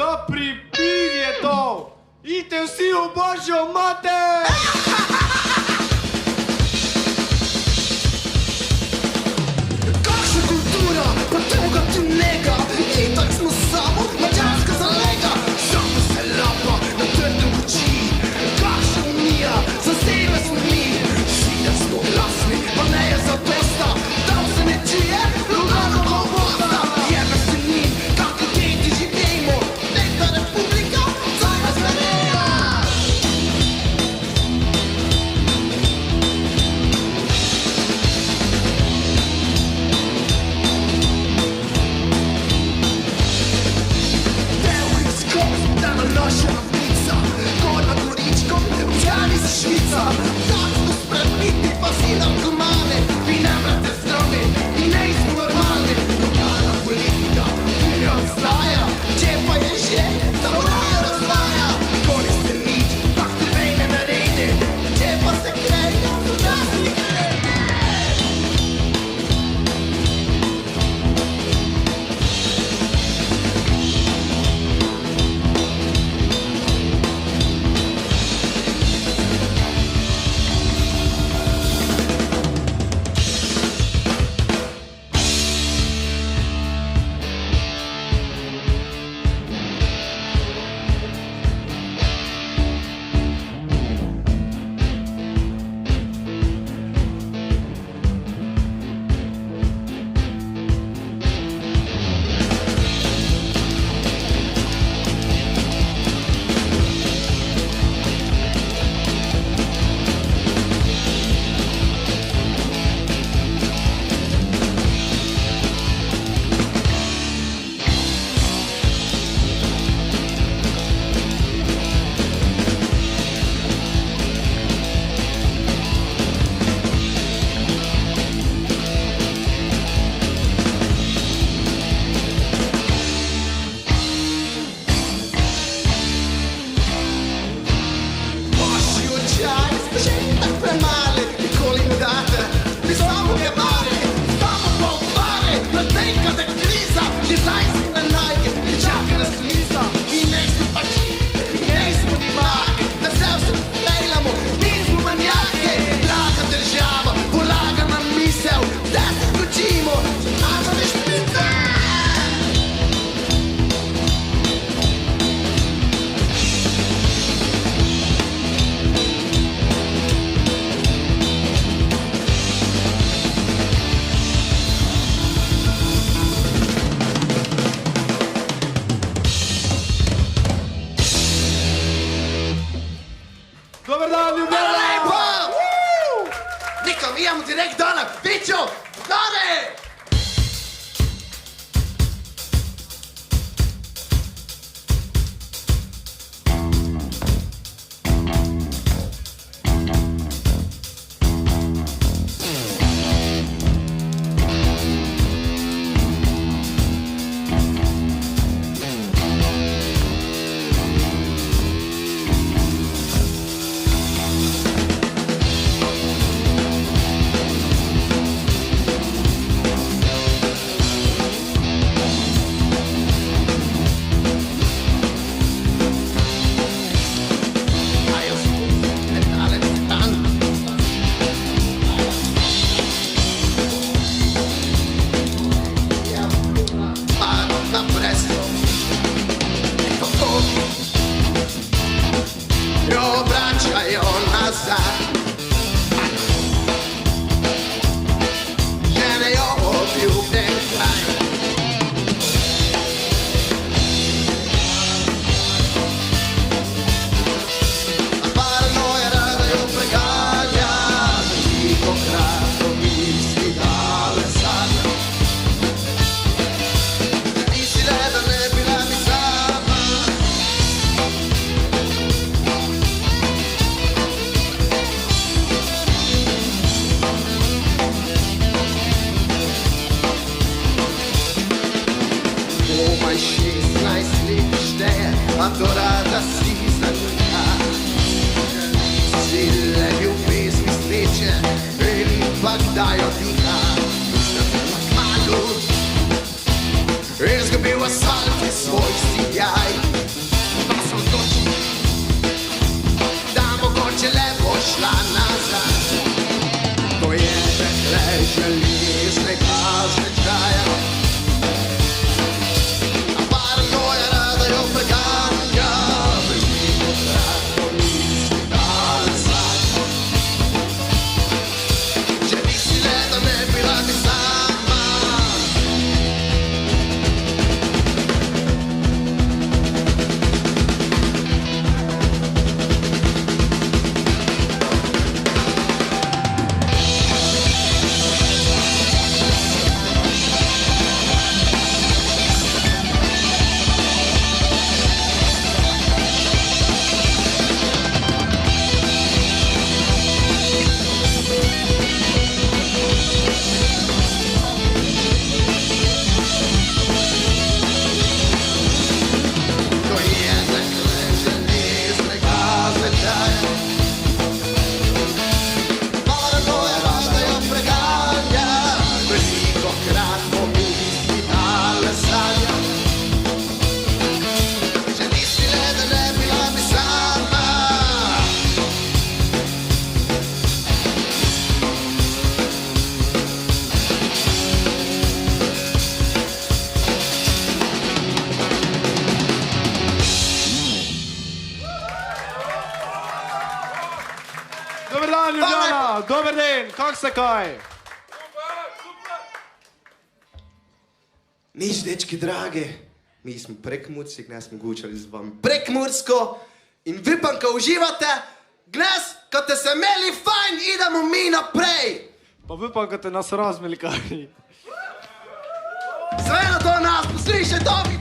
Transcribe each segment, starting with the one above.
Dobri piv je to! Idite vsi v Božjo mater! Kakšna kultura, pa toga tu nega, itak smo samo mađarska zalega. Samo se lapa na trdem koči, kakšna unija, za sebe smo mi. Vsi da smo glasni, pa ne je za dosta, tam se ne čuje, lugano globosta. Jebe se njim, kako deti živimo, neka republika, zaj nas verjela. Naša ravnica, gor nad Goričkom, Ljubljani za Švica. Tak smo spremiti, pa si narkomane, vi ne brate zdravi, vi ne smo normalni. Lokalna politika, ki ne obstaja, če pa je že, da vlaja razvaja. Nikoli ste nič, tak te vejne naredi, če pa se kreja, da si krene. Dobar dan, Ljubljana! Hvala lepo! Niko, mi imamo direkt dana, pićo, dane! Adorata si zanima, si levi v pesmi sreče in pa kdaj oddiha. Na kmalu izgubil asfalt svoj sijaj. Dober den, kak ste kaj? Nič, dečki drage, mi smo prekmurci, gnes smo gučali z vami prekmursko in vipam, ko uživate, gnes, ko te se imeli fajn, idemo mi naprej. Pa vipam, ko te nas razmeli kaj. Sveno do nas, poslišaj, David.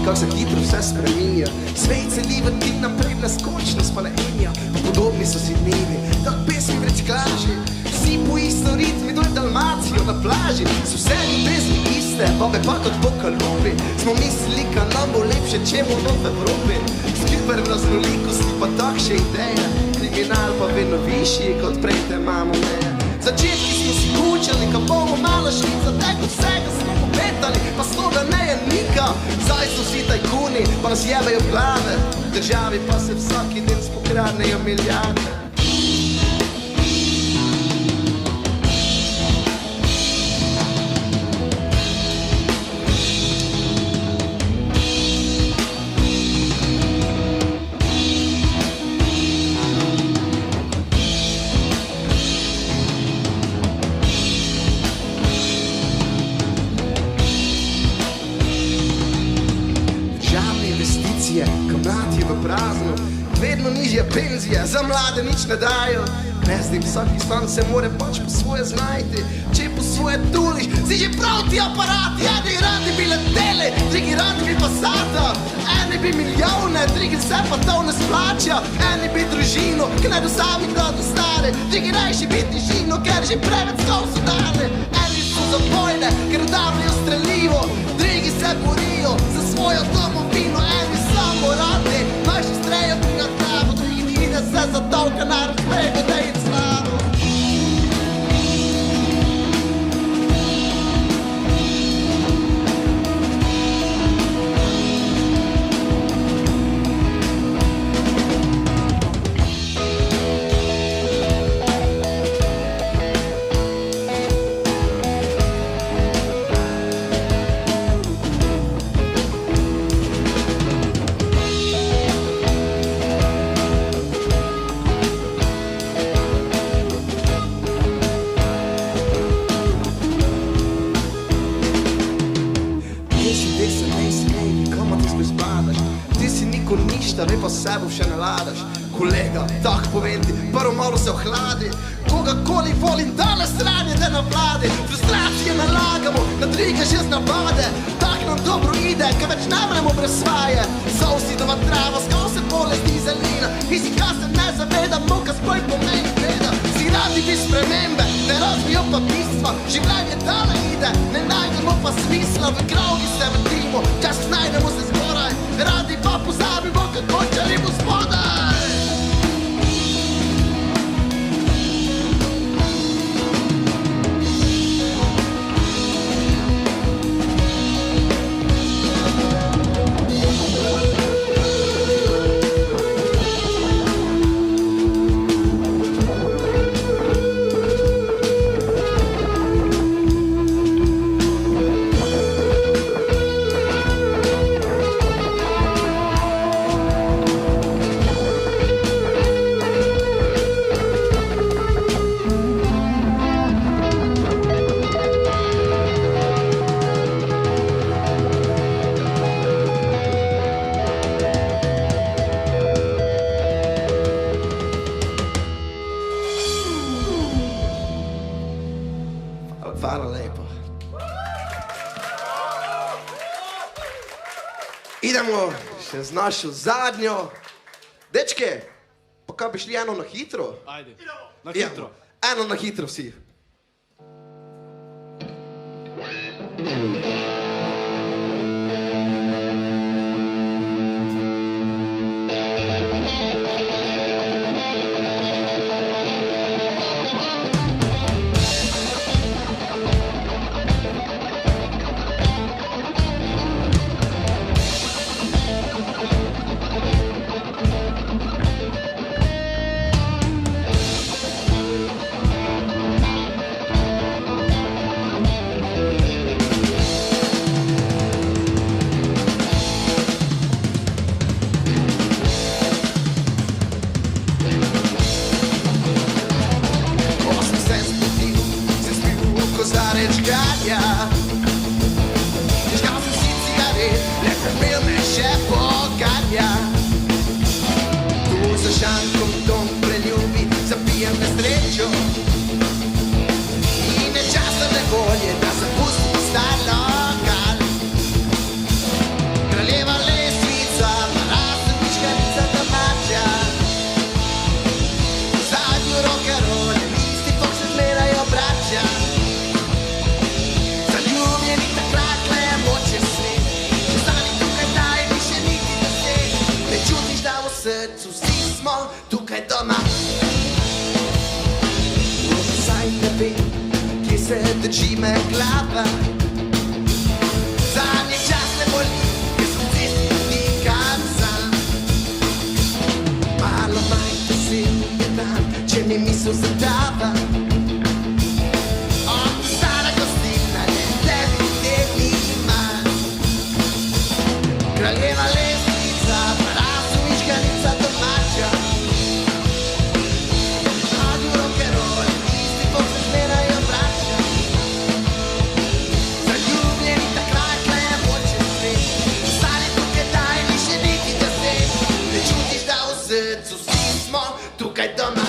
Kako se hitro vse spreminja, svet se li vrti naprej, naskočno spalenja. Podobni so si dnevi, tak pesmi v reciklaži, vsi po isto ritmi, dol Dalmacijo na plaži. So vse ljubezni iste, babe pa kot po kalubi, smo mislili, ka nam bo lepše, če bomo v Evropi. Skilper v raznolikosti pa takše ideje, kriminal pa vedno višji, kot prej te imamo meje. Začetki smo si kučali, ka bomo malo šli, zatek od vsega smo popetali, pa sloga ne je nika. Zdaj so vsi tajkuni, pa nas jebejo glave, v državi pa se vsaki dan spokradnejo milijarde. Vedno nižje penzije, za mlade nič ne dajo. Ne zdim, vsaki stan se more pač po svoje znajti. Če po svoje tuliš, si že prav ti aparati. Eni radi bi leteli, drugi radi bi pasata. Eni bi milijone, drugi se pa to ne splača. Eni bi družino, ki ne do samih da do stare. Drugi rajši biti žino, ker že preveč skov so dane. Eni so za vojne, ker davijo streljivo. Drugi se borijo za svojo domovino. Eni samo radi, naši strejo bi na travo. Drugi ide se za dolga na razpego, da je slavo. Ve pa sebo še ne ladaš. Kolega, tak povem ti, prvo malo se ohladi. Koga-koli volim dale stranje, da na vladi. Frustracije nalagamo, na druge že z navade. Tak nam dobro ide, ka več ne vremo brez svaje. Sousidova trava, skoro se bolesti zelina. In si ka se ne zavedamo, ka spoj pomeni gleda. Si radi bi spremembe, ne razvijo pa bistva. Življenje dale ide, ne najdemo pa smisla. V krogi se vrtimo, čas najdemo se zgoraj. Radi pa pozabimo, kako čelimo spodaj. Idemo še z našo zadnjo. Dečke, pa kaj bi šli eno na hitro? Ajde, na hitro. Eno na hitro vsi. Špil me še poganja. Tu za šankom dom preljubi, zapijem na srečo. In je časa nevolje, da zapustim star lokal. Kraljeva lestvica, marastovička nica domača. Zadnjo rock'n'roll, isti pok se zmerajo braća. Zaljubljeni takrat le je moče svet. Ostani tukaj daj, ni še niti deset. Ne čutiš, da v srcu vsi smo tukaj doma. Saj ne vem, kje se drži me glava. Zadnji čas ne boli, ker sem cesti nikam sam. Malo manj vesel je dan, če mi misel zadava. Od stara gostilna je tebi nima. Kraljeva lestvica, marastovička nica domača. Zadnjo rock'n'roll, isti pok se zmerajo braća. Zaljubljeni takrat le je moče svet. Ostani tukaj daj, ni še niti deset. Ne čutiš, da v srcu vsi smo tukaj doma.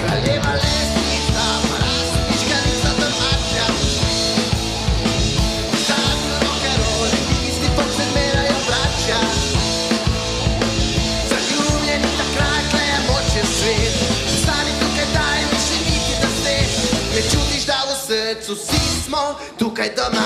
Kraljeva lestvica, marastovička nica domača. Zadnjo rock'n'roll, isti pok se zmerajo braća. Zaljubljeni takrat le je moče svet. Ostani tukaj daj, ni še niti deset. Ne čutiš, da v srcu vsi smo tukaj doma.